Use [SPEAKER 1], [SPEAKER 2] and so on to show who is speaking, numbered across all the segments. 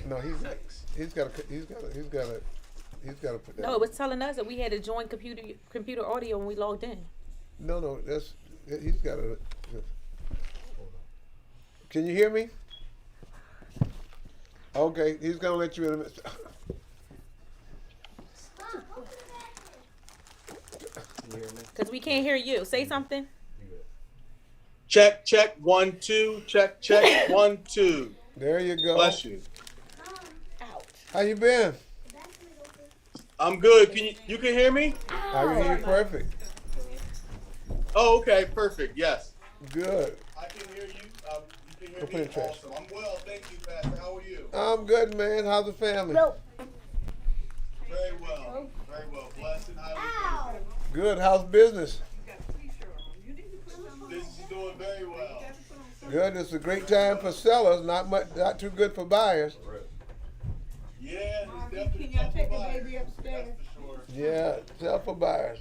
[SPEAKER 1] No, he's got to put that.
[SPEAKER 2] No, it was telling us that we had to join computer audio when we logged in.
[SPEAKER 1] No, he's got to. Can you hear me? Okay, he's gonna let you in a minute.
[SPEAKER 2] Because we can't hear you. Say something.
[SPEAKER 3] Check, check, 1, 2. Check, check, 1, 2.
[SPEAKER 1] There you go.
[SPEAKER 3] Bless you.
[SPEAKER 2] Ouch.
[SPEAKER 1] How you been?
[SPEAKER 3] I'm good. You can hear me?
[SPEAKER 1] I can hear you perfect.
[SPEAKER 3] Oh, okay, perfect. Yes.
[SPEAKER 1] Good.
[SPEAKER 3] I can hear you. You can
[SPEAKER 1] Go
[SPEAKER 3] hear
[SPEAKER 1] put
[SPEAKER 3] me.
[SPEAKER 1] it in trash.
[SPEAKER 3] Awesome. I'm well, thank you, Pastor. How are you?
[SPEAKER 1] I'm good, man. How's the family?
[SPEAKER 2] No.
[SPEAKER 3] Very well. Very well. Blessed and highly favored.
[SPEAKER 1] Good. How's business?
[SPEAKER 3] Business is doing very well.
[SPEAKER 1] Good. It's a great time for sellers. Not too good for buyers.
[SPEAKER 3] Yeah, it's definitely
[SPEAKER 4] Can y'all
[SPEAKER 3] tough
[SPEAKER 4] take
[SPEAKER 3] for
[SPEAKER 4] the
[SPEAKER 3] buyers.
[SPEAKER 4] baby upstairs?
[SPEAKER 3] That's for sure.
[SPEAKER 1] Yeah, sell for buyers.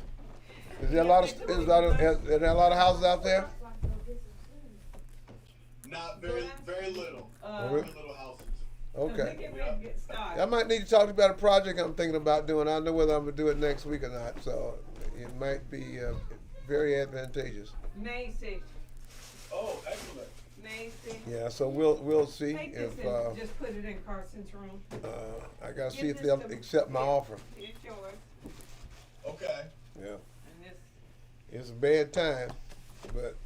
[SPEAKER 1] Is there a lot of houses out there?
[SPEAKER 3] Not very little.
[SPEAKER 1] Really?
[SPEAKER 3] Very little houses.
[SPEAKER 1] Okay.
[SPEAKER 4] Get started.
[SPEAKER 1] I might need to talk to you about a project I'm thinking about doing. I don't know whether I'm gonna do it next week or not, so it might be very advantageous.
[SPEAKER 4] Macy.
[SPEAKER 3] Oh, excellent.
[SPEAKER 4] Macy.
[SPEAKER 1] Yeah, so we'll see
[SPEAKER 4] Take this
[SPEAKER 1] if
[SPEAKER 4] and just put it in Carson's room.
[SPEAKER 1] I gotta see
[SPEAKER 4] Give
[SPEAKER 1] if
[SPEAKER 4] this
[SPEAKER 1] they'll
[SPEAKER 4] to-
[SPEAKER 1] accept my offer.
[SPEAKER 4] It's yours.
[SPEAKER 3] Okay.
[SPEAKER 1] Yeah,
[SPEAKER 4] And this.
[SPEAKER 1] it's a bad time, but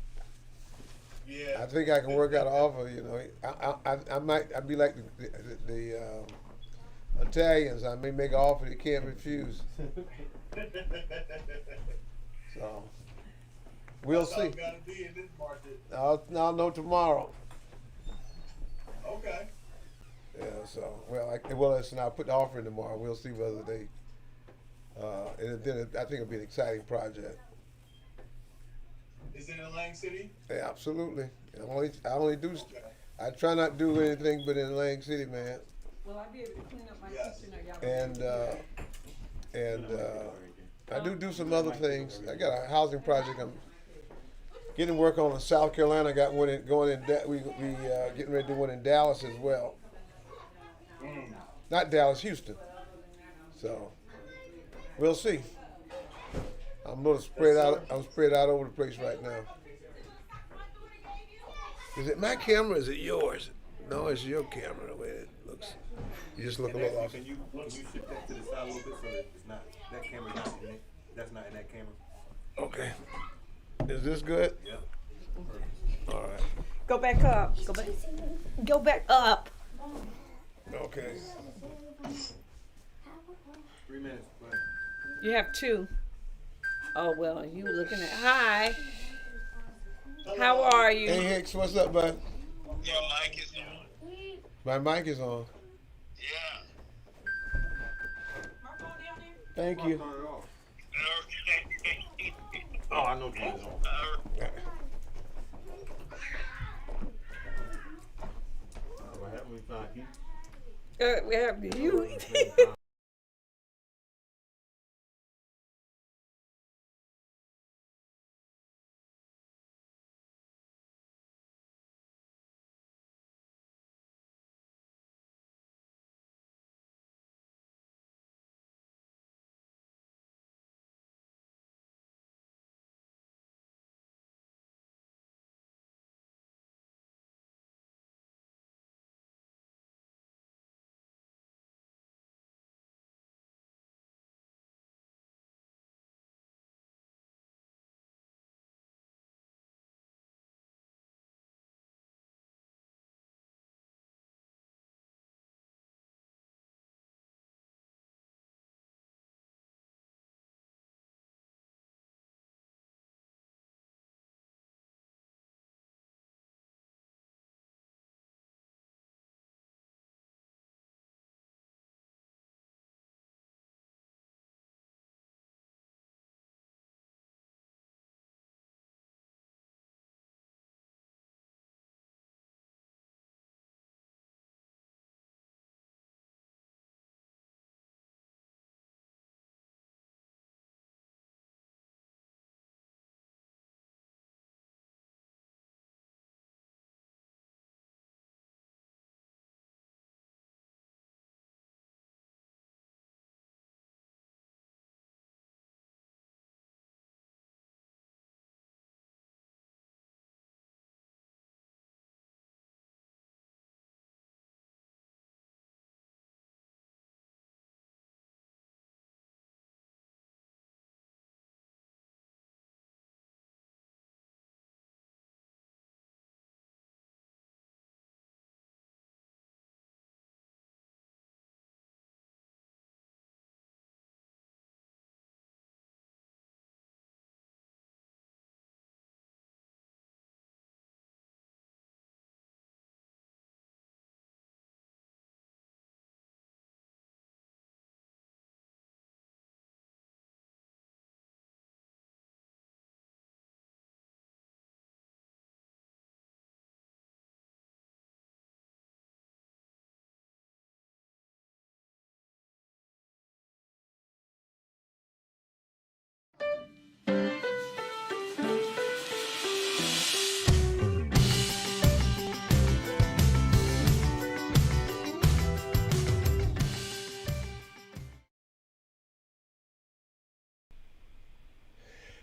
[SPEAKER 3] Yeah.
[SPEAKER 1] I think I can work out an offer. You know, I'd be like the Italians. I may make an offer you can't refuse. So we'll
[SPEAKER 3] That's how
[SPEAKER 1] see.
[SPEAKER 3] it gotta be in this market.
[SPEAKER 1] I'll know tomorrow.
[SPEAKER 3] Okay.
[SPEAKER 1] Yeah. So listen. I'll put the offer in tomorrow. We'll see whether they. I think it'll be an exciting project.
[SPEAKER 3] Is it in Lang City?
[SPEAKER 1] Yeah, absolutely. I only do.
[SPEAKER 3] Okay.
[SPEAKER 1] I try not to do anything but in Lang City, man.
[SPEAKER 4] Will I be able to clean up my
[SPEAKER 3] Yes.
[SPEAKER 4] kitchen or y'all?
[SPEAKER 1] And I do some other things. I got a housing project I'm getting work on in South Carolina. I got one going in. We getting ready to do one in Dallas as well. Not Dallas, Houston. So we'll see. I'm gonna spread out. I'm spread out over the place right now. Is it my camera? Or is it yours? No, it's your camera. The way it looks. You just look a little off.
[SPEAKER 5] Can you shift that to the side a little bit so that it's not that camera's not in it? That's not in that camera.
[SPEAKER 1] Okay. Is this good?
[SPEAKER 5] Yeah.
[SPEAKER 1] All right.
[SPEAKER 2] Go back up. Go back up.
[SPEAKER 1] Okay.
[SPEAKER 5] 3 minutes. Go ahead.
[SPEAKER 2] You have 2. Oh, well, you looking at. Hi. How are you?
[SPEAKER 1] Hey Hicks, what's up, bud?
[SPEAKER 6] Your mic is on.
[SPEAKER 1] My mic is on.
[SPEAKER 6] Yeah.
[SPEAKER 1] Thank you.
[SPEAKER 5] Turn it off.
[SPEAKER 6] Okay.
[SPEAKER 5] Oh, I know it's on. What happened when you found Keith?
[SPEAKER 2] We have you.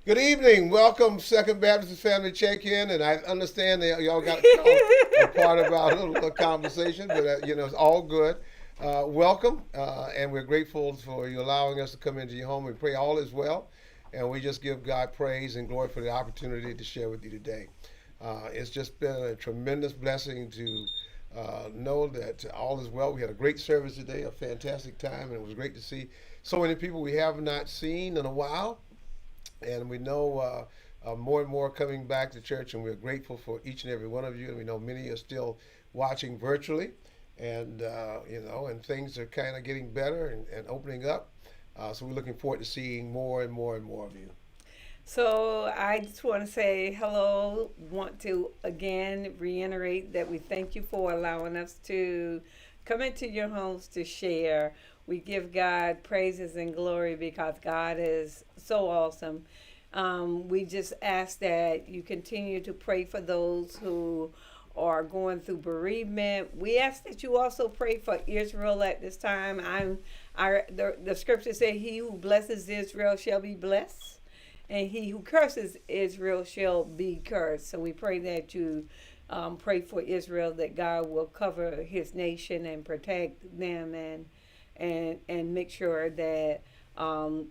[SPEAKER 1] Good evening. Welcome, Second Baptist Family Check-In, and I understand that y'all got a part of our little conversation, but it's all good. Welcome, and we're grateful for you allowing us to come into your home. We pray all is well, and we just give God praise and glory for the opportunity to share with you today. It's just been a tremendous blessing to know that all is well. We had a great service today, a fantastic time, and it was great to see so many people we have not seen in a while. And we know more and more coming back to church, and we're grateful for each and every one of you. And we know many are still watching virtually, and and things are kind of getting better and opening up. So we're looking forward to seeing more and more and more of you.
[SPEAKER 2] So I just want to say hello. Want to again reiterate that we thank you for allowing us to come into your homes to share. We give God praises and glory because God is so awesome. We just ask that you continue to pray for those who are going through bereavement. We ask that you also pray for Israel at this time. The scripture says, "He who blesses Israel shall be blessed, and he who curses Israel shall be cursed." So we pray that you pray for Israel, that God will cover His nation and protect them and make sure that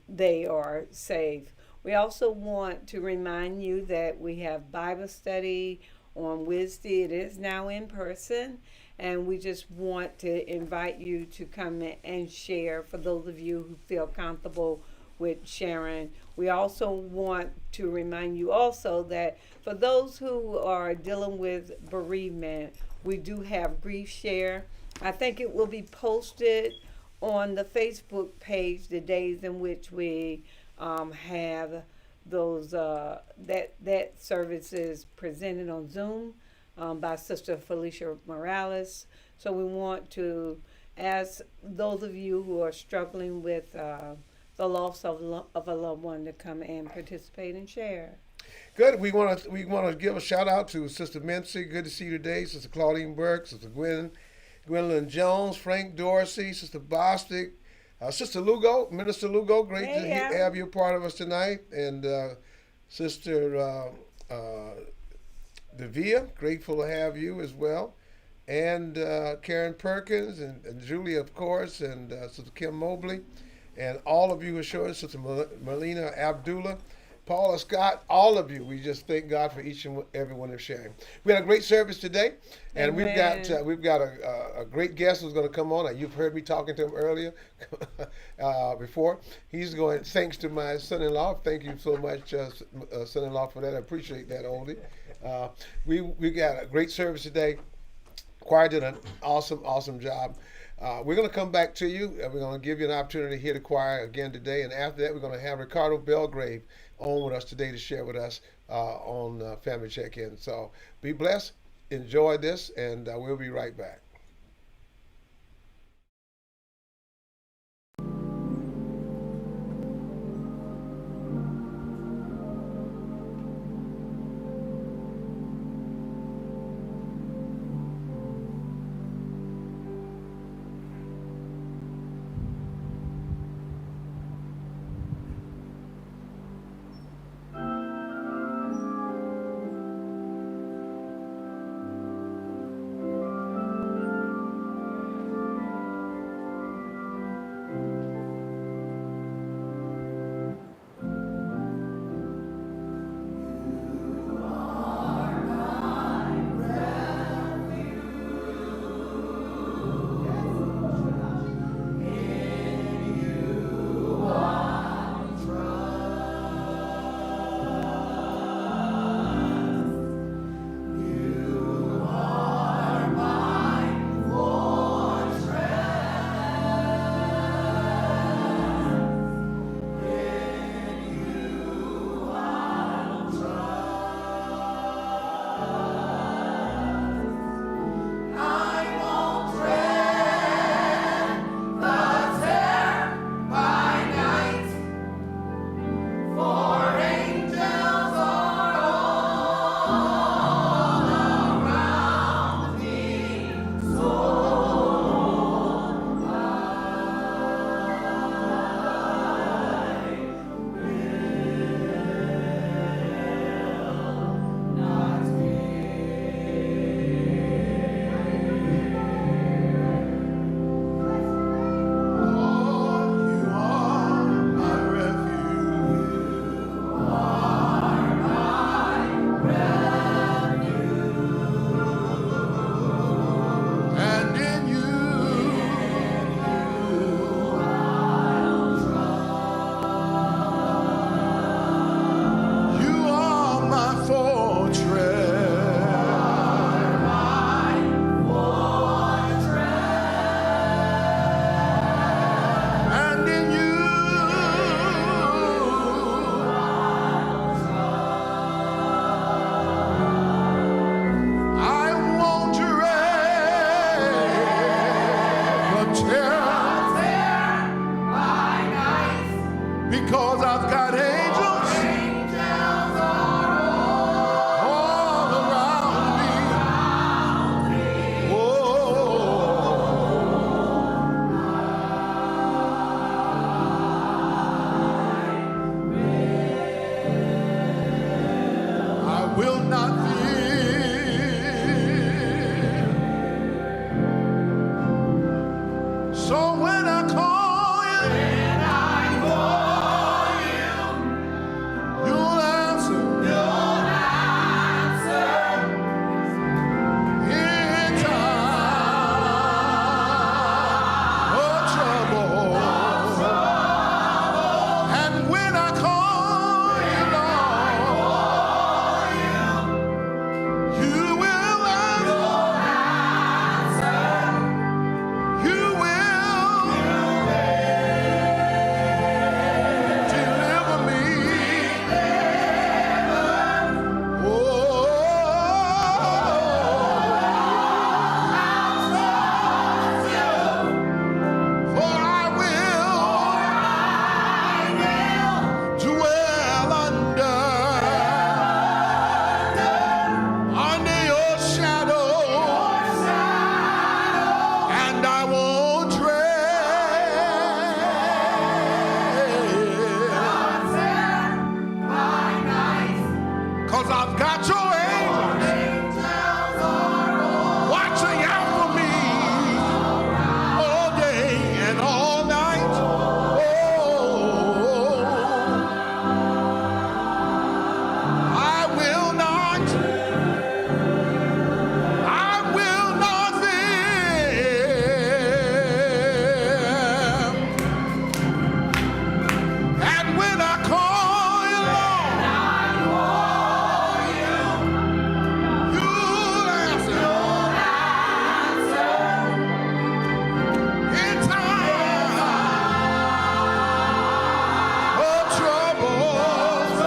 [SPEAKER 2] they are safe. We also want to remind you that we have Bible study on Wednesday. It is now in person, and we just want to invite you to come in and share for those of you who feel comfortable with sharing. We also want to remind you also that for those who are dealing with bereavement, we do have Grief Share. I think it will be posted on the Facebook page the days in which we have those that services presented on Zoom by Sister Felicia Morales. So we want to ask those of you who are struggling with the loss of a loved one to come and participate and share.
[SPEAKER 1] Good. We want to give a shout out to Sister Mincy. Good to see you today. Sister Claudine Burke, Sister Gwendolyn Jones, Frank Dorsey, Sister Bostic, Sister Lugo, Minister Lugo. Great to have you part of us tonight, and Sister Devia. Grateful to have you as well, and Karen Perkins and Julia, of course, and Sister Kim Mobley, and all of you who showed us, Sister Melina Abdullah, Paula Scott, all of you. We just thank God for each and every one of sharing. We had a great service today, and
[SPEAKER 2] Amen.
[SPEAKER 1] we've got a great guest who's going to come on. You've heard me talking to him earlier, before. He's going. Thanks to my son-in-law. Thank you so much, son-in-law, for that. I appreciate that, Oldie. We got a great service today. Choir did an awesome job. We're going to come back to you. We're going to give you an opportunity to hear the choir again today. And after that, we're going to have Ricardo Belgrave on with us today to share with us on Family Check-In. So be blessed. Enjoy this, and we'll be right back. Because I've got angels all around me. I will not fear. So when I call you, you'll answer. In time of trouble. And when I call you, Lord, you will answer. You will deliver me. Oh, for I will dwell under your shadow, and I won't dread. 'Cause I've got your angels watching out for me all day and all night. Oh, I will not fear. And when I call you, Lord, you'll answer. In time of trouble.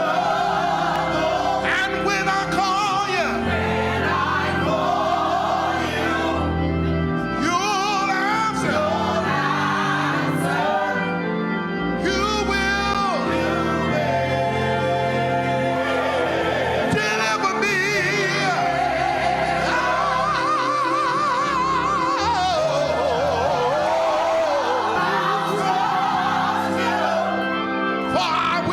[SPEAKER 1] And when I call you, you'll answer. You will deliver me. For I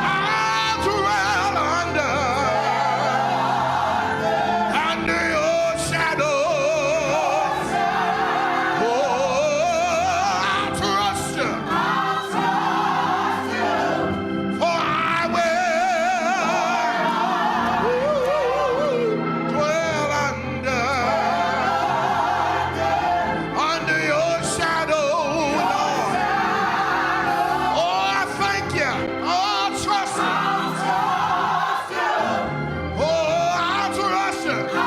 [SPEAKER 1] I'll dwell under your shadow. Oh, I'll trust you. For I will dwell under your shadow, Lord. Oh, I thank you. Oh, I'll trust you. Oh, I'll trust you.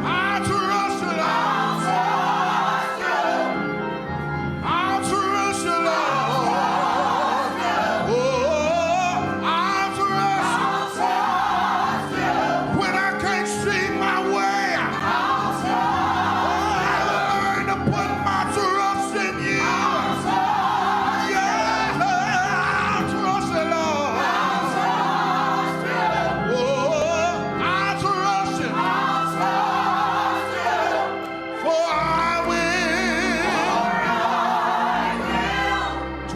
[SPEAKER 1] I'll trust you, Lord. I'll trust you, Lord. Oh, I'll trust you. When I can't see my way, I learn to put my trust in you. Yeah, I'll trust you, Lord. Oh, I'll trust you. For I will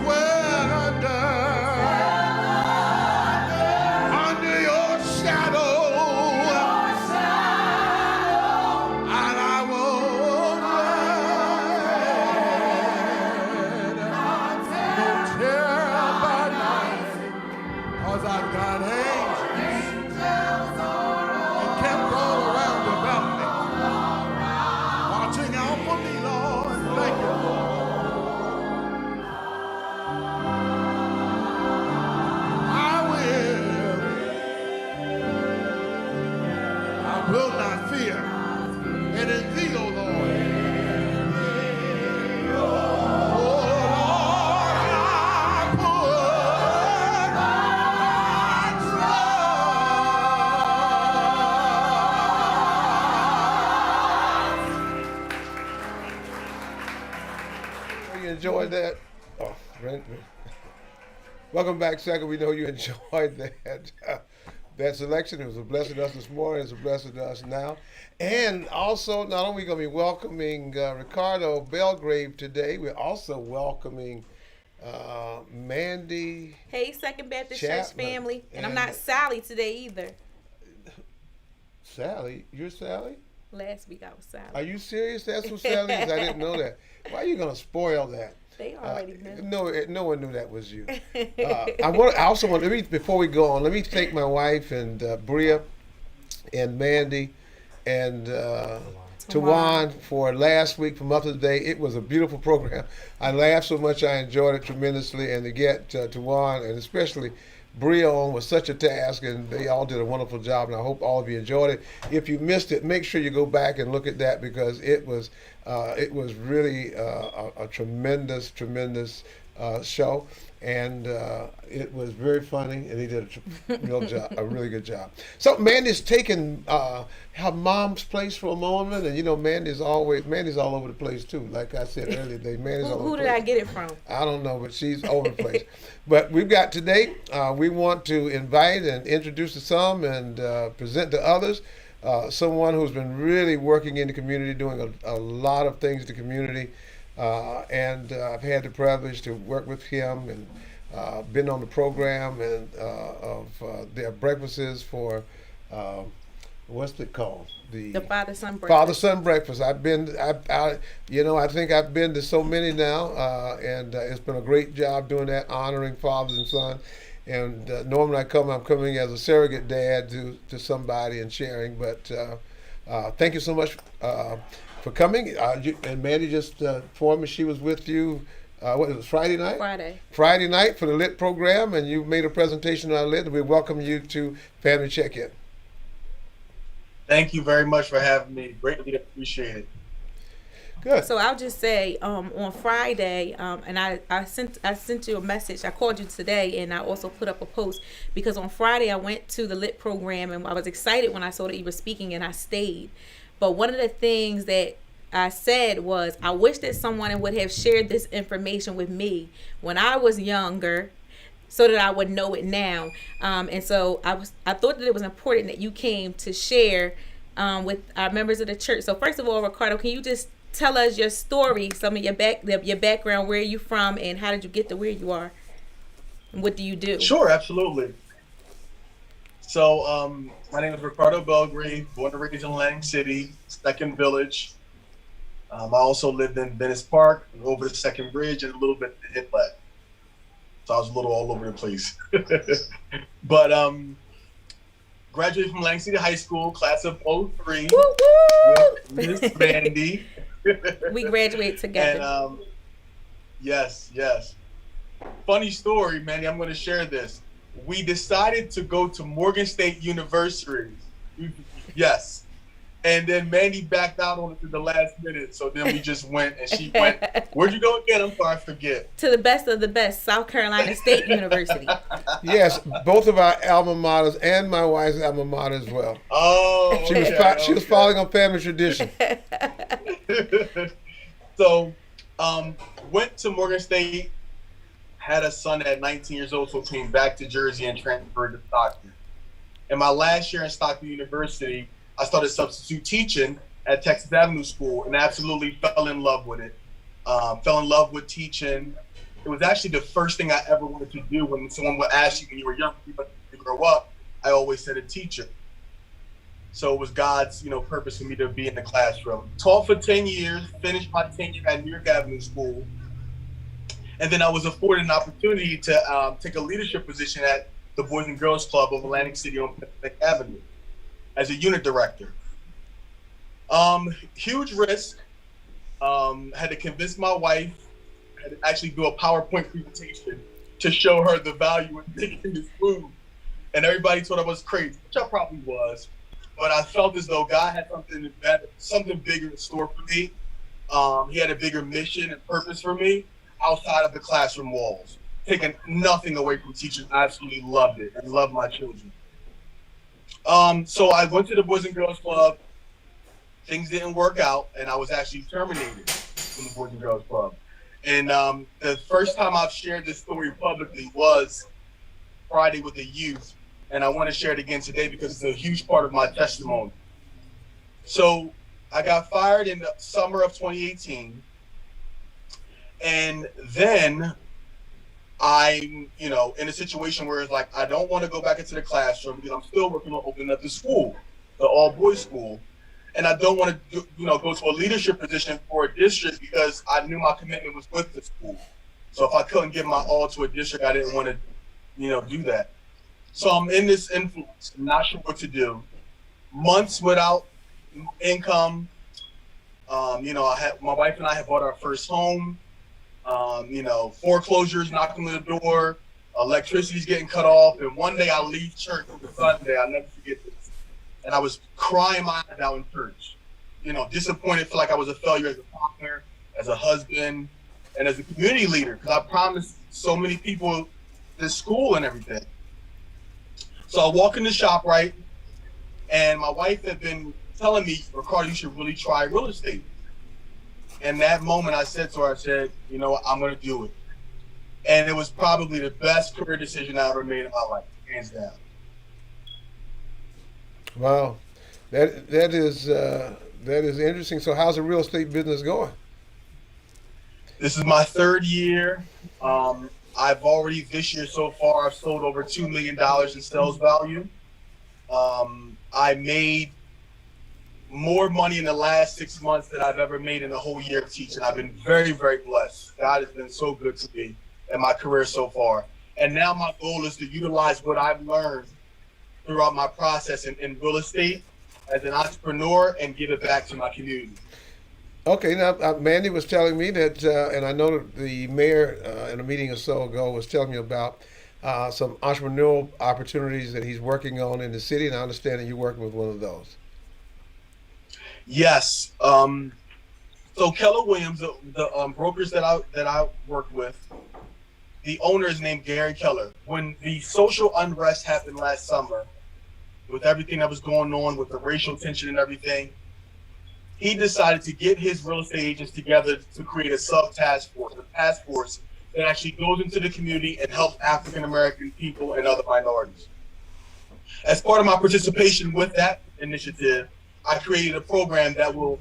[SPEAKER 1] dwell under your shadow, and I won't dread no terror by night, 'cause I've got angels encamped all around about me, watching out for me, Lord. Thank you, Lord. I will not fear. And in thee, O Lord. Oh, Lord, I put my trust. enjoyed that? Oh, welcome back, second. We know you enjoyed that. That selection. It was a blessing to us this morning. It's a blessing to us now. And also, not only going to be welcoming Ricardo Belgrave today, we're also welcoming Mandy
[SPEAKER 7] Hey, Second Baptist Church
[SPEAKER 1] Chapman.
[SPEAKER 7] family. And I'm not Sally today either.
[SPEAKER 1] Sally. You're Sally?
[SPEAKER 7] Last week I was
[SPEAKER 1] Are
[SPEAKER 7] Sally.
[SPEAKER 1] you serious? That's who Sally is? I didn't know that. Why are you going to spoil that?
[SPEAKER 7] They already knew.
[SPEAKER 1] No one knew that was you. I also want. Let me before we go on. Let me thank my wife and Bria, and Mandy, and Tawan for last week for Mother's Day. It was a beautiful program. I laughed so much. I enjoyed it tremendously, and to get Tawan and especially Bria on was such a task, and they all did a wonderful job. And I hope all of you enjoyed it. If you missed it, make sure you go back and look at that because it was really a tremendous show, and it was very funny, and he did a really good job. So Mandy's taken her mom's place for a moment, and Mandy's all over the place too. Like I said earlier, Mandy's all over
[SPEAKER 7] Who
[SPEAKER 1] the
[SPEAKER 7] did
[SPEAKER 1] place.
[SPEAKER 7] I get it from?
[SPEAKER 1] I don't know, but she's over the place. But we've got today, we want to invite and introduce to some and present to others someone who's been really working in the community, doing a lot of things in the community. And I've had the privilege to work with him and been on the program and of their breakfasts for, what's it called?
[SPEAKER 7] The father-son breakfast.
[SPEAKER 1] Father-son breakfast. I think I've been to so many now, and it's been a great job doing that, honoring fathers and sons. And normally I'm coming as a surrogate dad to somebody and sharing. But thank you so much for coming. And Mandy just informed me she was with you. What was it, Friday night? Friday night for the LIT program, and you made a presentation on LIT. And we welcome you to Family Check-In.
[SPEAKER 3] Thank you very much for having me. Greatly appreciate it.
[SPEAKER 1] Good.
[SPEAKER 7] So I'll just say on Friday, and I sent you a message. I called you today, and I also put up a post because on Friday I went to the LIT program, and I was excited when I saw that you were speaking, and I stayed. But one of the things that I said was, I wish that someone would have shared this information with me when I was younger, so that I would know it now. And so I thought that it was important that you came to share with our members of the church. So first of all, Ricardo, can you just tell us your story, some of your background, where are you from, and how did you get to where you are, and what do you do?
[SPEAKER 3] Sure, absolutely. So my name is Ricardo Belgrave, born and raised in Atlantic City, Second Village. I also lived in Venice Park, over the Second Bridge, and a little bit in Inlet. So I was a little all over the place. But graduated from Atlantic City High School, class of '03, with Miss Mandy.
[SPEAKER 7] We graduate together.
[SPEAKER 3] And yes. Funny story, Mandy, I'm going to share this. We decided to go to Morgan State University. Yes. And then Mandy backed out on it to the last minute. So then we just went, and she went, where'd you go again? I'm sorry, I forget.
[SPEAKER 7] To the best of the best, South Carolina State University.
[SPEAKER 1] Yes, both of our alma maters and my wife's alma mater as well.
[SPEAKER 3] Oh,
[SPEAKER 1] She was following on family tradition.
[SPEAKER 3] So, went to Morgan State, had a son at 19 years old, so came back to Jersey and transferred to Stockton. In my last year in Stockton University, I started substitute teaching at Texas Avenue School and absolutely fell in love with it. Fell in love with teaching. It was actually the first thing I ever wanted to do. When someone would ask you when you were young, to grow up, I always said a teacher. So it was God's, purpose for me to be in the classroom. Taught for 10 years, finished my tenure at New York Avenue School. And then I was afforded an opportunity to take a leadership position at the Boys and Girls Club of Atlantic City on Pacific Avenue as a unit director. Huge risk. Had to convince my wife, had to actually do a PowerPoint presentation to show her the value in taking this move. And everybody thought I was crazy, which I probably was. But I felt as though God had something better, something bigger in store for me. He had a bigger mission and purpose for me outside of the classroom walls. Taking nothing away from teaching, I absolutely loved it and loved my children. So I went to the Boys and Girls Club. Things didn't work out, and I was actually terminated from the Boys and Girls Club. And the first time I've shared this story publicly was Friday with the youth, and I want to share it again today because it's a huge part of my testimony. So I got fired in the summer of 2018, and then I'm, in a situation where it's like I don't want to go back into the classroom because I'm still working on opening up the school, the all-boys school, and I don't want to, go to a leadership position for a district because I knew my commitment was with the school. So if I couldn't give my all to a district, I didn't want to, do that. So I'm in this influence, not sure what to do. Months without income. My wife and I had bought our first home. Foreclosures knocking on the door, electricity's getting cut off, and one day I leave church on Sunday. I'll never forget this. And I was crying my eyes out in church. Disappointed, feel like I was a failure as a partner, as a husband, and as a community leader, because I promised so many people this school and everything. So I walk in the shop, right? And my wife had been telling me, Ricardo, you should really try real estate. And that moment I said to her, you know what, I'm going to do it. And it was probably the best career decision I ever made in my life, hands down.
[SPEAKER 1] Wow, that is interesting. So how's the real estate business going?
[SPEAKER 3] This is my third year. I've already, this year so far, I've sold over $2 million in sales value. I made more money in the last 6 months than I've ever made in a whole year of teaching. I've been very, very blessed. God has been so good to me in my career so far. And now my goal is to utilize what I've learned throughout my process in real estate as an entrepreneur and give it back to my community.
[SPEAKER 1] Okay, now Mandy was telling me that, and I know that the mayor in a meeting or so ago was telling me about some entrepreneurial opportunities that he's working on in the city, and I understand that you're working with one of those.
[SPEAKER 3] Yes. So Keller Williams, the brokers that I work with, the owner is named Gary Keller. When the social unrest happened last summer, with everything that was going on with the racial tension and everything, he decided to get his real estate agents together to create a task force that actually goes into the community and helps African American people and other minorities. As part of my participation with that initiative, I created a program that will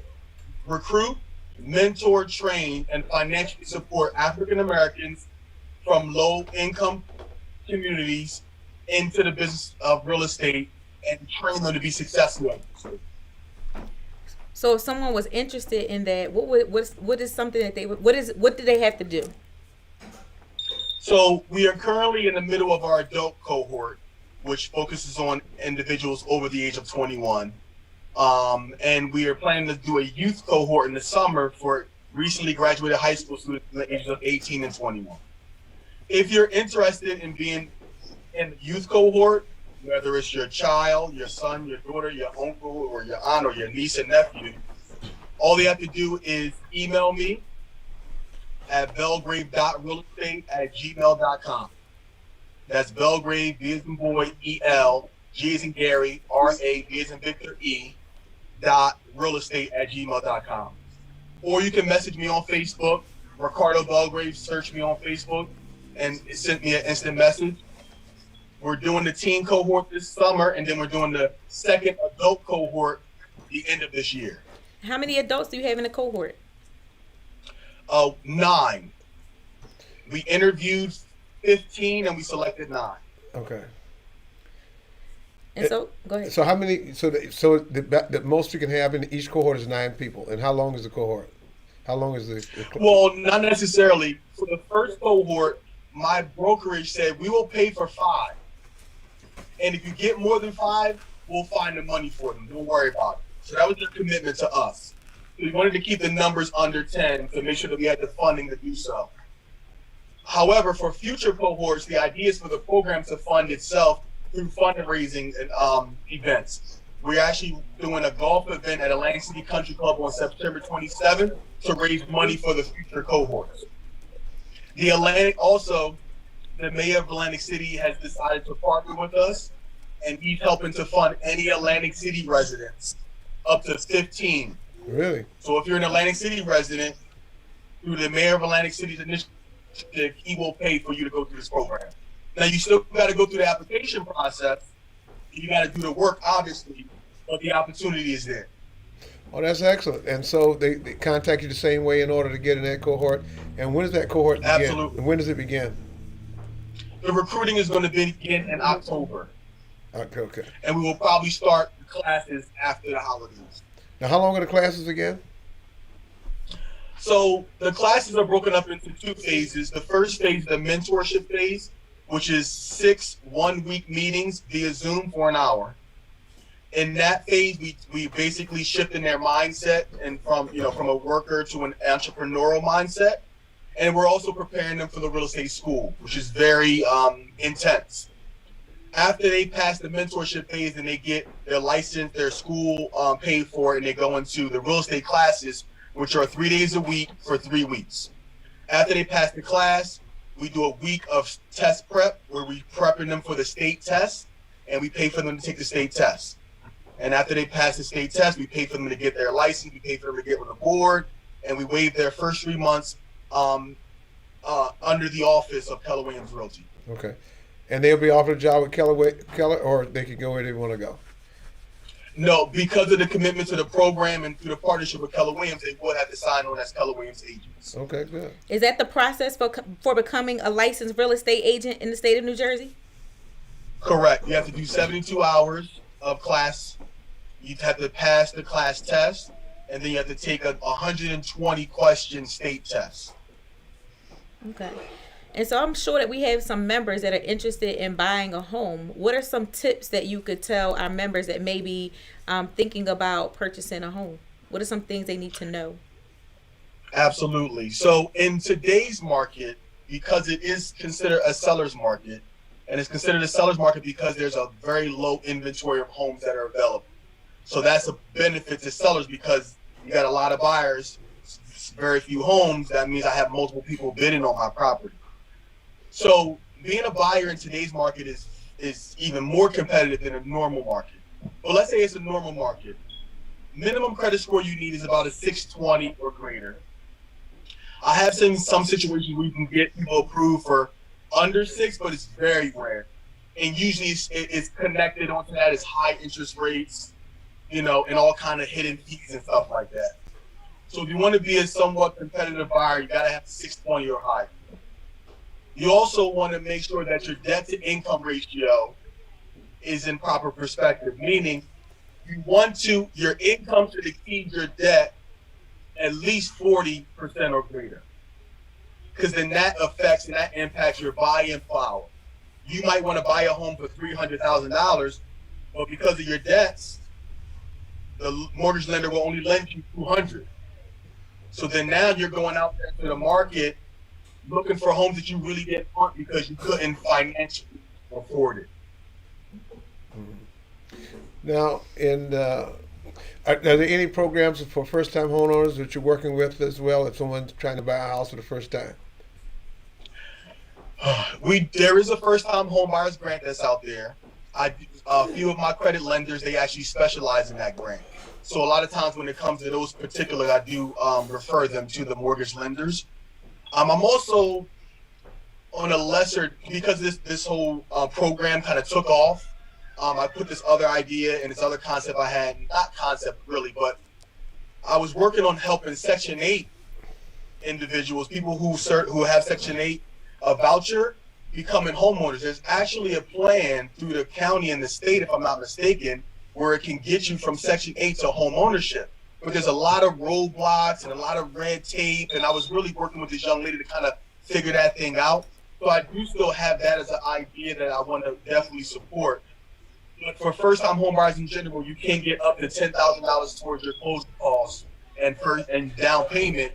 [SPEAKER 3] recruit, mentor, train, and financially support African Americans from low-income communities into the business of real estate and train them to be successful.
[SPEAKER 7] So if someone was interested in that, what is something that what do they have to do?
[SPEAKER 3] So we are currently in the middle of our adult cohort, which focuses on individuals over the age of 21. And we are planning to do a youth cohort in the summer for recently graduated high school students in the ages of 18 and 21. If you're interested in being in the youth cohort, whether it's your child, your son, your daughter, your uncle, or your aunt, or your niece and nephew, all they have to do is email me at belgrave.realestate@gmail.com. That's Belgrave, B as in boy, E-L, G as in Gary, R-A, B as in Victor, E, .realestate@gmail.com. Or you can message me on Facebook, Ricardo Belgrave, search me on Facebook, and it sent me an instant message. We're doing the teen cohort this summer, and then we're doing the second adult cohort the end of this year.
[SPEAKER 7] How many adults do you have in the cohort?
[SPEAKER 3] 9. We interviewed 15 and we selected 9.
[SPEAKER 1] Okay.
[SPEAKER 7] And so, go ahead.
[SPEAKER 1] So how many? So the most you can have in each cohort is 9 people. And how long is the cohort? How long is the
[SPEAKER 3] Well, not necessarily. For the first cohort, my brokerage said we will pay for 5. And if you get more than 5, we'll find the money for them. Don't worry about it. So that was their commitment to us. So we wanted to keep the numbers under 10 to make sure that we had the funding to do so. However, for future cohorts, the idea is for the program to fund itself through fundraising and events. We're actually doing a golf event at Atlantic City Country Club on September 27th to raise money for the future cohorts. The mayor of Atlantic City has decided to partner with us, and he's helping to fund any Atlantic City residents up to 15.
[SPEAKER 1] Really?
[SPEAKER 3] So if you're an Atlantic City resident, through the Mayor of Atlantic City's initiative, he will pay for you to go through this program. Now, you still got to go through the application process. You got to do the work, obviously, but the opportunity is there.
[SPEAKER 1] Oh, that's excellent. And so they contact you the same way in order to get in that cohort. And when does that cohort begin?
[SPEAKER 3] Absolutely.
[SPEAKER 1] And when does it begin?
[SPEAKER 3] The recruiting is going to begin in October,
[SPEAKER 1] Okay.
[SPEAKER 3] and we will probably start the classes after the holidays.
[SPEAKER 1] Now, how long are the classes again?
[SPEAKER 3] So the classes are broken up into 2 phases. The first phase is the mentorship phase, which is 6 one-week meetings via Zoom for an hour. In that phase, we basically shift in their mindset and from a worker to an entrepreneurial mindset. And we're also preparing them for the real estate school, which is very intense. After they pass the mentorship phase and they get their license, their school paid for, and they go into the real estate classes, which are 3 days a week for 3 weeks. After they pass the class, we do a week of test prep where we prepping them for the state test, and we pay for them to take the state test. And after they pass the state test, we pay for them to get their license, we pay for them to get on the board, and we waive their first 3 months under the office of Keller Williams Realty.
[SPEAKER 1] Okay. And they'll be offered a job with Keller, or they can go where they want to go.
[SPEAKER 3] No, because of the commitment to the program and through the partnership with Keller Williams, they would have to sign on as Keller Williams agents.
[SPEAKER 1] Okay, good.
[SPEAKER 7] Is that the process for becoming a licensed real estate agent in the state of New Jersey?
[SPEAKER 3] Correct. You have to do 72 hours of class. You have to pass the class test, and then you have to take a 120 question state test.
[SPEAKER 7] Okay. And so I'm sure that we have some members that are interested in buying a home. What are some tips that you could tell our members that may be thinking about purchasing a home? What are some things they need to know?
[SPEAKER 3] Absolutely. So in today's market, because it is considered a seller's market, and it's considered a seller's market because there's a very low inventory of homes that are available. So that's a benefit to sellers because you got a lot of buyers, very few homes. That means I have multiple people bidding on my property. So being a buyer in today's market is even more competitive than a normal market. But let's say it's a normal market. Minimum credit score you need is about a 620 or greater. I have seen some situations where you can get people approved for under 6, but it's very rare. And usually it's connected onto that is high interest rates, and all kind of hidden fees and stuff like that. So if you want to be a somewhat competitive buyer, you got to have 620 or higher. You also want to make sure that your debt to income ratio is in proper perspective, meaning your income should exceed your debt at least 40% or greater. Because then that affects and that impacts your buy-in power. You might want to buy a home for $300,000, but because of your debts, the mortgage lender will only lend you $200,000. So then now you're going out there to the market looking for homes that you really didn't want because you couldn't financially afford it.
[SPEAKER 1] Now, are there any programs for first-time homeowners that you're working with as well if someone's trying to buy a house for the first time?
[SPEAKER 3] There is a first-time home buyers grant that's out there. A few of my credit lenders, they actually specialize in that grant. So a lot of times when it comes to those particular, I do refer them to the mortgage lenders. I'm also on a lesser, because this whole program kind of took off, I put this other idea and this other concept I had, not concept really, but I was working on helping Section 8 individuals, people who have Section 8 voucher, becoming homeowners. There's actually a plan through the county and the state, if I'm not mistaken, where it can get you from Section 8 to home ownership. But there's a lot of roadblocks and a lot of red tape, and I was really working with this young lady to kind of figure that thing out. So I do still have that as an idea that I want to definitely support. But for first-time home buyers in general, you can get up to $10,000 towards your closing costs and down payment.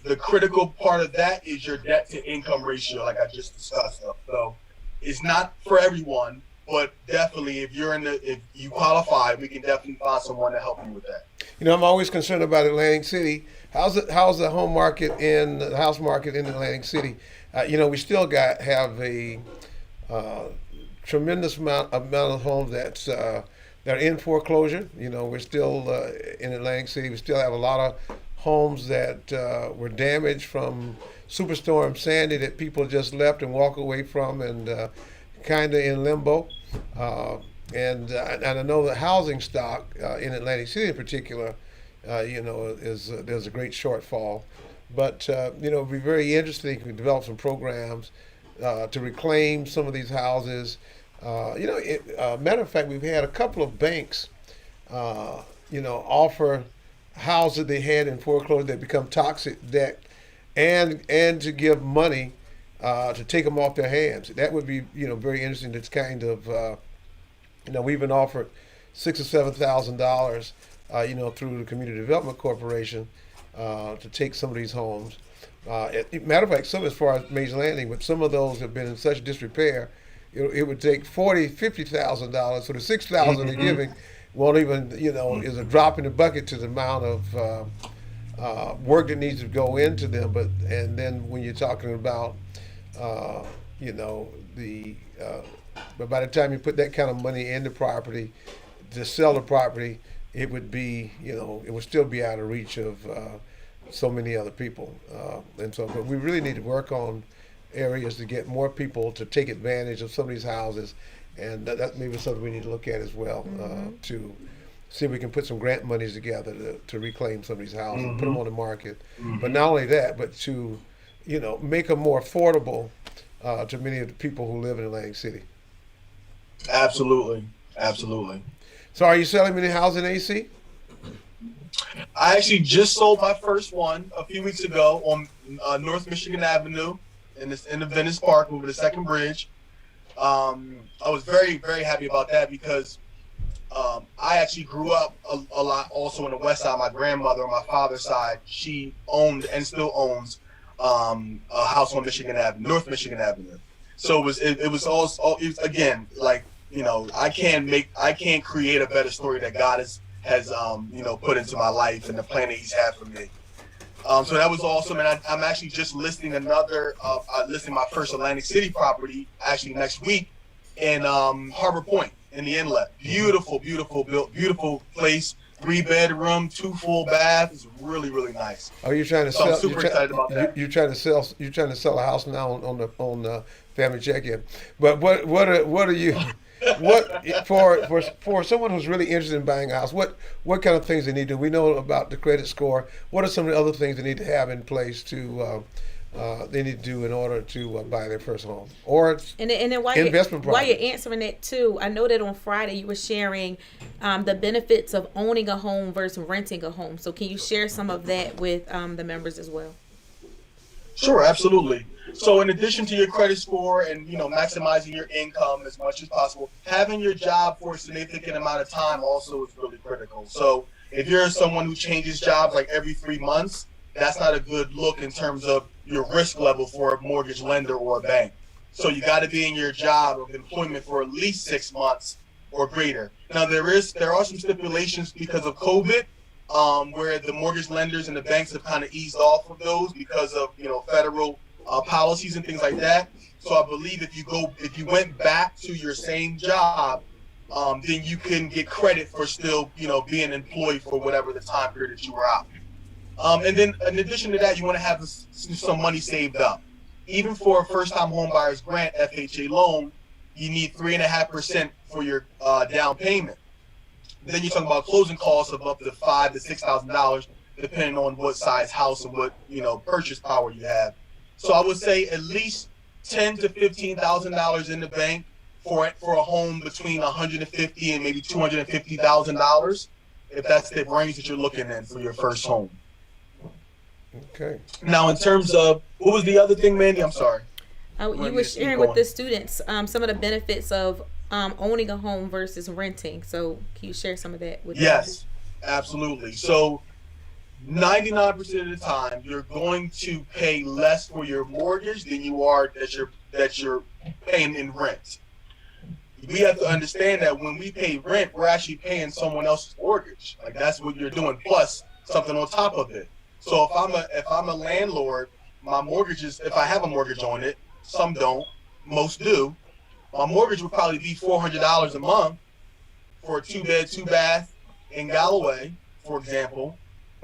[SPEAKER 3] The critical part of that is your debt-to-income ratio, like I just discussed. So it's not for everyone, but definitely if you qualify, we can definitely find someone to help you with that.
[SPEAKER 1] I'm always concerned about Atlantic City. How's the house market in Atlantic City? We still have a tremendous amount of homes that are in foreclosure. We're still in Atlantic City. We still have a lot of homes that were damaged from Superstorm Sandy that people just left and walk away from, and kind of in limbo. And I know the housing stock in Atlantic City in particular, is there's a great shortfall. But it'd be very interesting if we develop some programs to reclaim some of these houses. Matter of fact, we've had a couple of banks, offer houses they had in foreclosure that become toxic debt, and to give money to take them off their hands. That would be very interesting. It's kind of we've been offered $6,000 or $7,000 through the Community Development Corporation to take some of these homes. Matter of fact, some as far as Major Landing, but some of those have been in such disrepair, it would take $50,000. So the $6,000 they're giving won't even, is a drop in the bucket to the amount of work that needs to go into them. And then when you're talking about, but by the time you put that kind of money in the property to sell the property, it would be, it would still be out of reach of so many other people. But we really need to work on areas to get more people to take advantage of some of these houses, and that maybe something we need to look at as well, to see if we can put some grant monies together to reclaim some of these houses, put them on the market. But not only that, but to, make them more affordable to many of the people who live in Atlantic City.
[SPEAKER 3] Absolutely.
[SPEAKER 1] So are you selling many houses in AC?
[SPEAKER 3] I actually just sold my first one a few weeks ago on North Michigan Avenue in the Venice Park over the second bridge. I was very, very happy about that because I actually grew up a lot also on the west side. My grandmother on my father's side, she owned and still owns a house on Michigan Avenue, North Michigan Avenue. So it was again, like, I can't create a better story that God has put into my life and the plan that He's had for me. So that was awesome, and I'm actually just listing my first Atlantic City property actually next week in Harbor Point in the Inlet. Beautiful place. 3-bedroom, 2 full baths. It's really, really nice.
[SPEAKER 1] Are you trying to
[SPEAKER 3] So
[SPEAKER 1] sell?
[SPEAKER 3] I'm super excited about that.
[SPEAKER 1] You're trying to sell a house now on Family Check-In. But what are you? What for someone who's really interested in buying a house? What kind of things they need to do? We know about the credit score. What are some of the other things they need to have in place they need to do in order to buy their first home or
[SPEAKER 7] and then
[SPEAKER 1] investment
[SPEAKER 7] while you're
[SPEAKER 1] property?
[SPEAKER 7] answering that too, I know that on Friday you were sharing the benefits of owning a home versus renting a home. So can you share some of that with the members as well?
[SPEAKER 3] Sure, absolutely. So in addition to your credit score and maximizing your income as much as possible, having your job for a significant amount of time also is really critical. So if you're someone who changes jobs like every 3 months, that's not a good look in terms of your risk level for a mortgage lender or a bank. So you got to be in your job of employment for at least 6 months or greater. Now there are some stipulations because of COVID, where the mortgage lenders and the banks have kind of eased off of those because of federal policies and things like that. So I believe if you went back to your same job, then you can get credit for still being employed for whatever the time period that you were out. And then in addition to that, you want to have some money saved up. Even for a first-time home buyer's grant FHA loan, you need 3.5% for your down payment. Then you're talking about closing costs of up to $5,000 to $6,000, depending on what size house and what purchase power you have. So I would say at least $10,000 to $15,000 in the bank for a home between $150,000 and maybe $250,000, if that's the range that you're looking in for your first home.
[SPEAKER 1] Okay.
[SPEAKER 3] Now, in terms of what was the other thing, Mandy? I'm sorry.
[SPEAKER 7] You were sharing with the students some of the benefits of owning a home versus renting. So can you share some of that with them?
[SPEAKER 3] Yes, absolutely. So 99% of the time, you're going to pay less for your mortgage than you are that you're paying in rent. We have to understand that when we pay rent, we're actually paying someone else's mortgage. Like that's what you're doing, plus something on top of it. So if I'm a landlord, my mortgage is, if I have a mortgage on it, some don't, most do, my mortgage would probably be $400 a month for a 2-bed, 2-bath in Galloway, for example.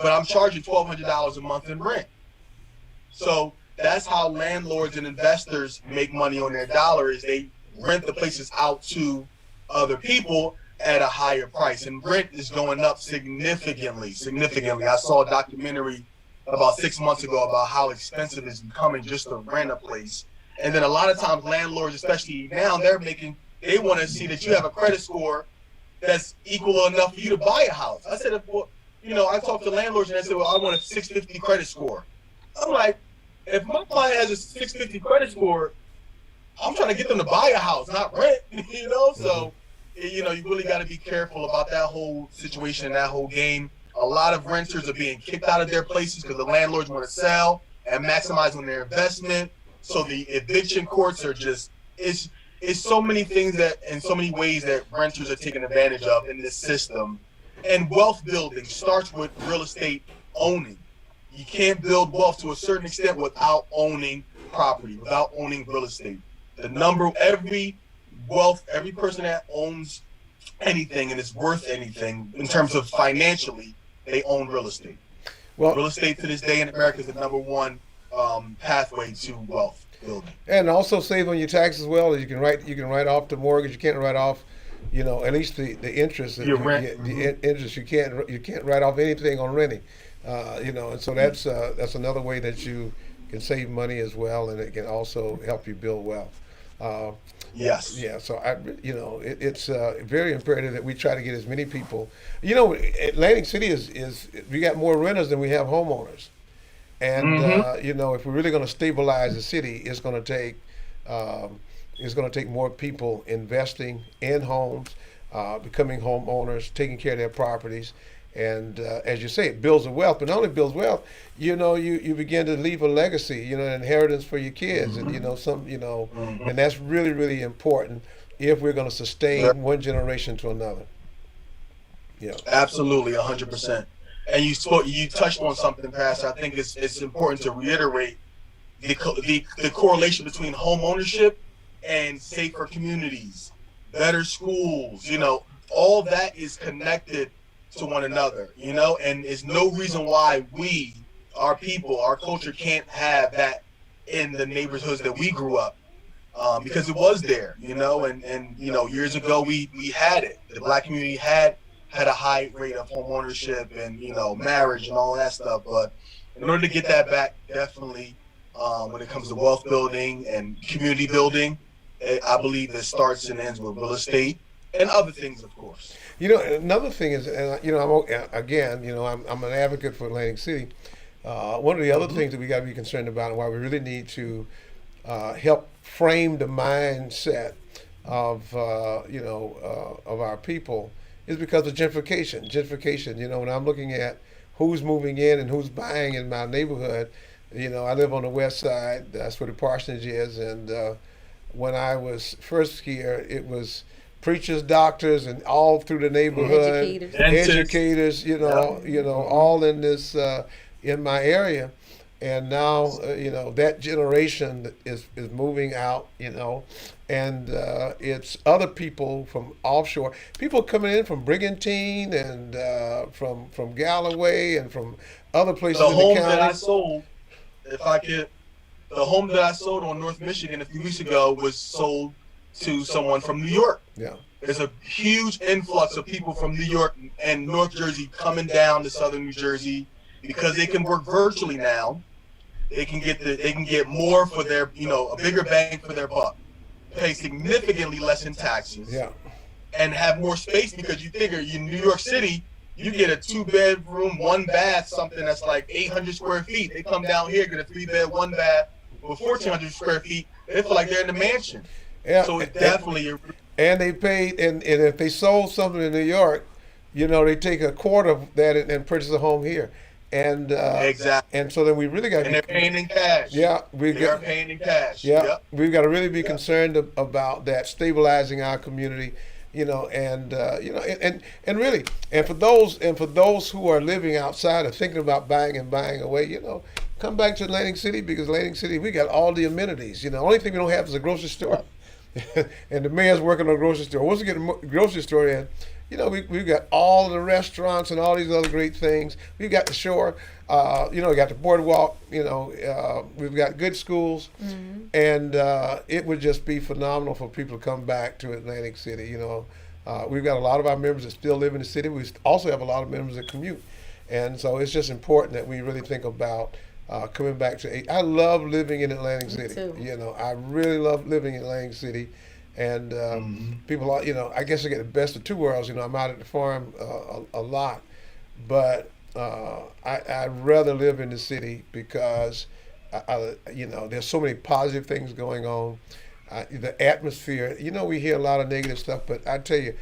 [SPEAKER 3] but I'm charging $1,200 a month in rent. So that's how landlords and investors make money on their dollar, is they rent the places out to other people at a higher price. And rent is going up significantly. I saw a documentary about 6 months ago about how expensive it's becoming just to rent a place. And then a lot of times landlords, especially now, they want to see that you have a credit score that's equal enough for you to buy a house. I said, well, I talked to landlords and they said, well, I want a 650 credit score. I'm like, if my client has a 650 credit score, I'm trying to get them to buy a house, not rent, So, you really got to be careful about that whole situation, that whole game. A lot of renters are being kicked out of their places because the landlords want to sell and maximize on their investment. So the eviction courts are just, it's so many things that, in so many ways that renters are taking advantage of in this system. And wealth building starts with real estate owning. You can't build wealth to a certain extent without owning property, without owning real estate. Every person that owns anything and is worth anything in terms of financially, they own real estate. Well, real estate to this day in America is the number one pathway to wealth building.
[SPEAKER 1] And also save on your taxes as well. You can write off the mortgage. You can't write off, at least the interest.
[SPEAKER 3] Your rent.
[SPEAKER 1] The interest. You can't write off anything on renting. And so that's another way that you can save money as well, and it can also help you build wealth.
[SPEAKER 3] Yes.
[SPEAKER 1] Yeah. So it's very imperative that we try to get as many people. Atlantic City is we got more renters than we have homeowners, and if we're really going to stabilize the city, it's going to take more people investing in homes, becoming homeowners, taking care of their properties. And as you say, it builds a wealth, but not only builds wealth, you begin to leave a legacy, an inheritance for your kids, and and that's really, really important if we're going to sustain one generation to another. Yeah,
[SPEAKER 3] absolutely, 100%. And you touched on something, Pastor. I think it's important to reiterate the correlation between home ownership and safer communities, better schools. All that is connected to one another, and there's no reason why our people, our culture can't have that in the neighborhoods that we grew up, because it was there, and years ago we had it. The Black community had a high rate of home ownership and, marriage and all that stuff. But in order to get that back, definitely, when it comes to wealth building and community building, I believe it starts and ends with real estate and other things, of course.
[SPEAKER 1] Another thing is, I'm an advocate for Atlantic City. One of the other things that we got to be concerned about, and why we really need to help frame the mindset of our people, is because of gentrification. When I'm looking at who's moving in and who's buying in my neighborhood, I live on the west side. That's where the parsonage is, and when I was first here, it was preachers, doctors, and all through the neighborhood, educators, all in this in my area. And now that generation is moving out, and it's other people from offshore, people coming in from Brigantine and from Galloway and from other places in the county.
[SPEAKER 3] The home that I sold on North Michigan a few weeks ago was sold to someone from New York.
[SPEAKER 1] Yeah.
[SPEAKER 3] There's a huge influx of people from New York and North Jersey coming down to southern New Jersey because they can work virtually now. They can get more for their, a bigger bang for their buck, pay significantly less in taxes.
[SPEAKER 1] Yeah.
[SPEAKER 3] And have more space, because you figure in New York City, you get a 2-bedroom, 1-bath, something that's like 800 square feet. They come down here, get a 3-bed, 1-bath with 1,400 square feet. They feel like they're in the mansion.
[SPEAKER 1] Yeah.
[SPEAKER 3] So it definitely.
[SPEAKER 1] And they paid, and if they sold something in New York, they take a quarter of that and purchase a home here. And
[SPEAKER 3] exactly.
[SPEAKER 1] And so then we really got.
[SPEAKER 3] And they're paying in cash.
[SPEAKER 1] Yeah,
[SPEAKER 3] they're paying in cash.
[SPEAKER 1] Yeah,
[SPEAKER 3] yep.
[SPEAKER 1] We've got to really be concerned about that, stabilizing our community. And really, and for those who are living outside or thinking about buying away, come back to Atlantic City, because Atlantic City, we got all the amenities. The only thing we don't have is a grocery store, and the mayor's working on a grocery store. Once we get a grocery store in, we've got all the restaurants and all these other great things. We've got the shore, we got the boardwalk, we've got good schools, and it would just be phenomenal for people to come back to Atlantic City. We've got a lot of our members that still live in the city. We also have a lot of members that commute. And so it's just important that we really think about coming back to. I love living in Atlantic City.
[SPEAKER 7] too.
[SPEAKER 1] I really love living in Atlantic City, and people are. I guess I get the best of two worlds. I'm out at the farm a lot, but I'd rather live in the city because there's so many positive things going on. The atmosphere. We hear a lot of negative stuff, but I tell you.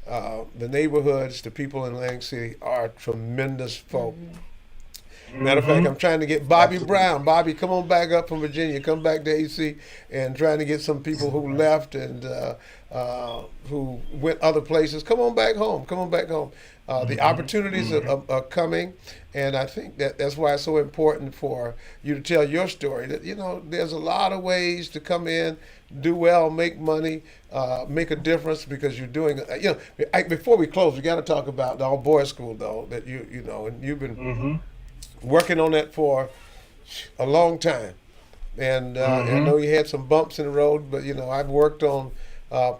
[SPEAKER 1] The neighborhoods, the people in Atlantic City are tremendous folk. Matter of fact, I'm trying to get Bobby Brown. Bobby, come on back up from Virginia. Come back to AC, and trying to get some people who left and who went other places. Come on back home. Come on back home. The opportunities are coming, and I think that's why it's so important for you to tell your story. That there's a lot of ways to come in, do well, make money, make a difference because you're doing. Before we close, we got to talk about the all boys school though. That and you've been working on that for a long time, and I know you had some bumps in the road, but I've worked on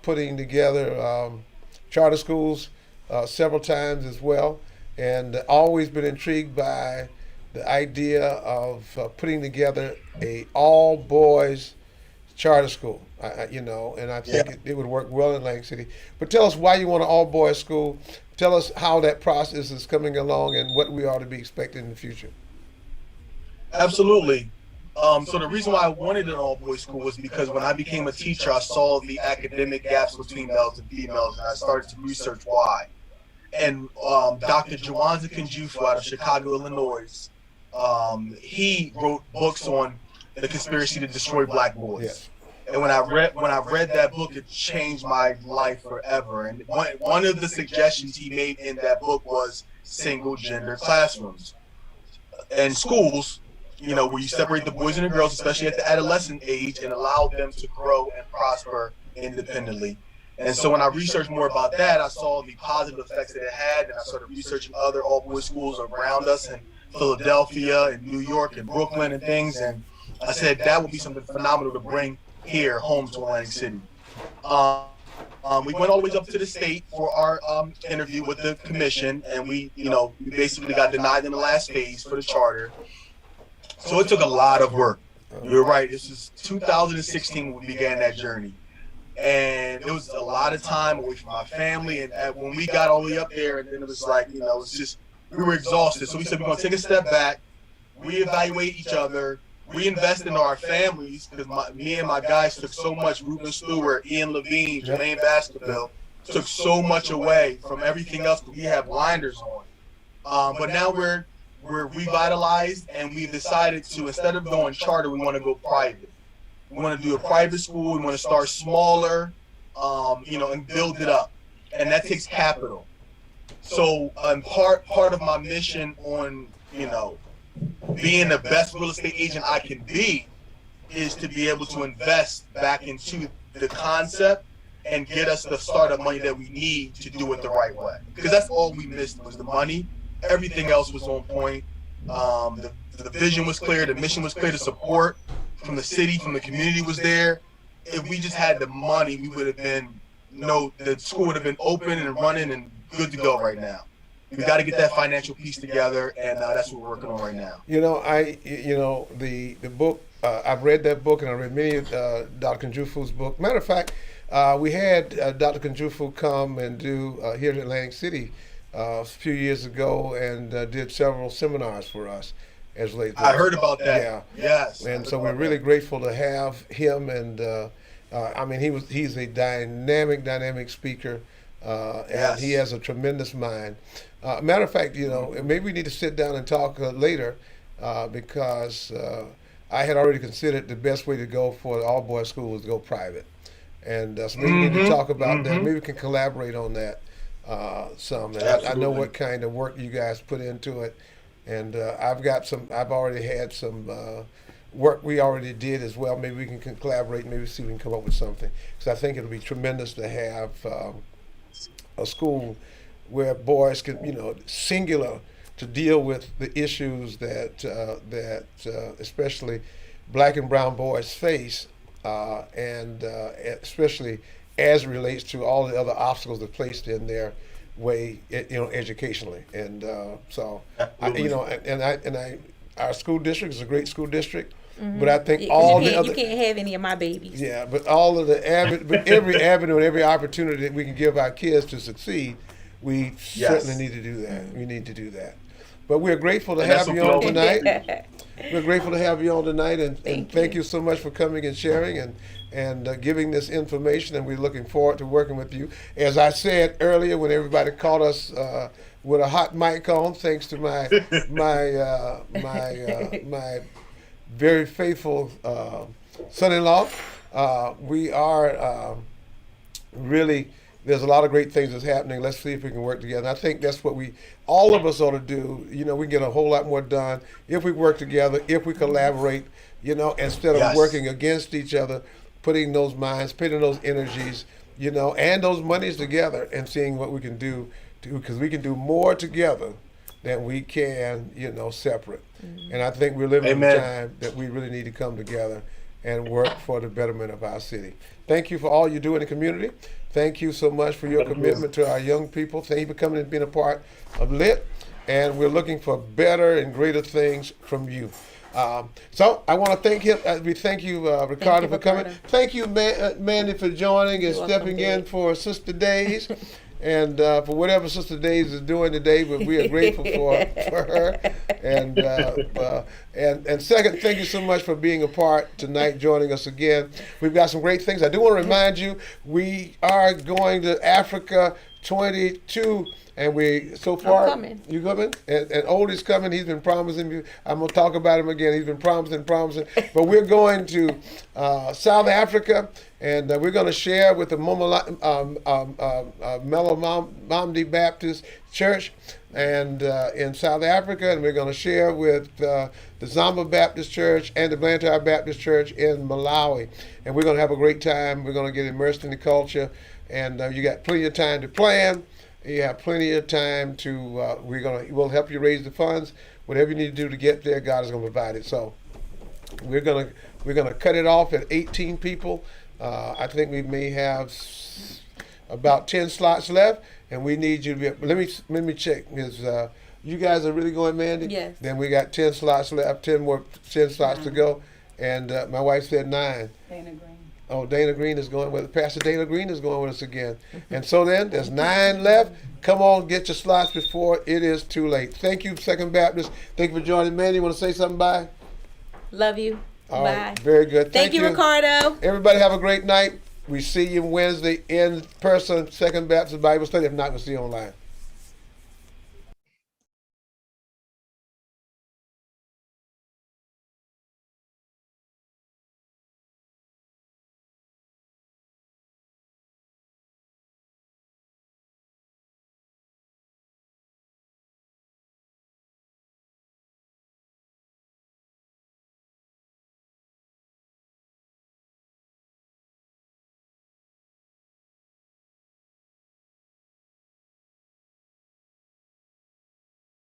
[SPEAKER 1] putting together charter schools several times as well, and always been intrigued by the idea of putting together a all boys charter school. And I think it would work well in Atlantic City. But tell us why you want an all boys school. Tell us how that process is coming along and what we ought to be expecting in the future.
[SPEAKER 3] Absolutely. So the reason why I wanted an all-boys school was because when I became a teacher, I saw the academic gaps between males and females, and I started to research why. And Dr. Jawanza Kunjufu out of Chicago, Illinois, he wrote books on the conspiracy to destroy black boys.
[SPEAKER 1] Yes.
[SPEAKER 3] And when I read that book, it changed my life forever. And one of the suggestions he made in that book was single gender classrooms and schools, where you separate the boys and the girls, especially at the adolescent age, and allow them to grow and prosper independently. And so when I researched more about that, I saw the positive effects that it had, and I started researching other all-boys schools around us in Philadelphia and New York and Brooklyn and things. And I said that would be something phenomenal to bring here home to Atlantic City. We went all the way up to the state for our interview with the commission, and we basically got denied in the last phase for the charter. So it took a lot of work. You're right. This is 2016 when we began that journey. And it was a lot of time away from my family. And when we got all the way up there, and then it was like, it's just, we were exhausted. So we said, we're going to take a step back, reevaluate each other, reinvest in our families, because me and my guys took so much. Ruben Stewart, Ian Levine, Jermaine Baskerville took so much away from everything else that we have blinders on. But now we're revitalized, and we've decided to, instead of going charter, we want to go private. We want to do a private school. We want to start smaller, and build it up, and that takes capital. So, part of my mission on, being the best real estate agent I can be is to be able to invest back into the concept and get us the startup money that we need to do it the right way. Because that's all we missed was the money. Everything else was on point. The vision was clear. The mission was clear. The support from the city, from the community was there. If we just had the money, we would have been, the school would have been open and running and good to go right now. We got to get that financial piece together, and that's what we're working on right now.
[SPEAKER 1] The book, I've read that book, and I read many of Dr. Kunjufu's book. Matter of fact, we had Dr. Kunjufu come and do here in Atlantic City a few years ago, and did several seminars for us.
[SPEAKER 3] I heard about that.
[SPEAKER 1] Yeah.
[SPEAKER 3] Yes.
[SPEAKER 1] And so we're really grateful to have him, and he's a dynamic speaker, and he has a tremendous mind. Matter of fact, maybe we need to sit down and talk later, because I had already considered the best way to go for the all-boys school was to go private, and so maybe we need to talk about that. Maybe we can collaborate on that some. And I know what kind of work you guys put into it. And I've already had some work we already did as well. Maybe we can collaborate, maybe see if we can come up with something. Because I think it'll be tremendous to have a school where boys can, singular to deal with the issues that especially black and brown boys face, and especially as it relates to all the other obstacles that are placed in their way, educationally. And so, our school district is a great school district. But I think all the other,
[SPEAKER 7] you can't have any of my babies.
[SPEAKER 1] yeah, but all of the but every avenue and every opportunity that we can give our kids to succeed, we certainly need to do that. We need to do that. But we're grateful to have you on tonight. We're grateful to have you on tonight, and thank you so much for coming and sharing and giving this information. And we're looking forward to working with you. As I said earlier, when everybody caught us with a hot mic on, thanks to my my very faithful son-in-law, we are really. There's a lot of great things that's happening. Let's see if we can work together. I think that's what all of us ought to do. We can get a whole lot more done if we work together, if we collaborate, instead of working against each other, putting those minds, putting those energies, and those monies together and seeing what we can do, because we can do more together than we can, separate. And I think we're living in a time that we really need to come together and work for the betterment of our city. Thank you for all you do in the community. Thank you so much for your commitment to our young people. Thank you for coming and being a part of LIT. And we're looking for better and greater things from you. So I want to thank him. We thank you, Ricardo, for coming. Thank you, Mandy, for joining and stepping in for Sister Days. And for whatever Sister Days is doing today, but we are grateful for her. And second, thank you so much for being a part tonight, joining us again. We've got some great things. I do want to remind you, we are going to Africa 22. And so far, you coming? And Oldie's coming. He's been promising you. I'm gonna talk about him again. He's been promising. But we're going to South Africa, and we're gonna share with the Melomamdi Baptist Church, and in South Africa, and we're gonna share with the Zamba Baptist Church and the Blantyre Baptist Church in Malawi, and we're gonna have a great time. We're gonna get immersed in the culture, and you got plenty of time to plan. You have plenty of time to. We'll help you raise the funds. Whatever you need to do to get there, God is going to provide it. So we're gonna cut it off at 18 people. I think we may have about 10 slots left, and we need you to be. Let me check. Is you guys are really going, Mandy?
[SPEAKER 7] Yes.
[SPEAKER 1] Then we got 10 slots left. 10 slots to go, and my wife said 9.
[SPEAKER 4] Dana Green.
[SPEAKER 1] Oh, Dana Green is going with us. Pastor Dana Green is going with us again. And so then, there's 9 left. Come on, get your slots before it is too late. Thank you, Second Baptist. Thank you for joining. Mandy, you want to say something? Bye?
[SPEAKER 7] Love you.
[SPEAKER 1] All
[SPEAKER 7] Bye.
[SPEAKER 1] right, very good.
[SPEAKER 7] Thank you, Ricardo.
[SPEAKER 1] Everybody have a great night. We see you Wednesday in person, Second Baptist Bible Study. If not, we'll see you online.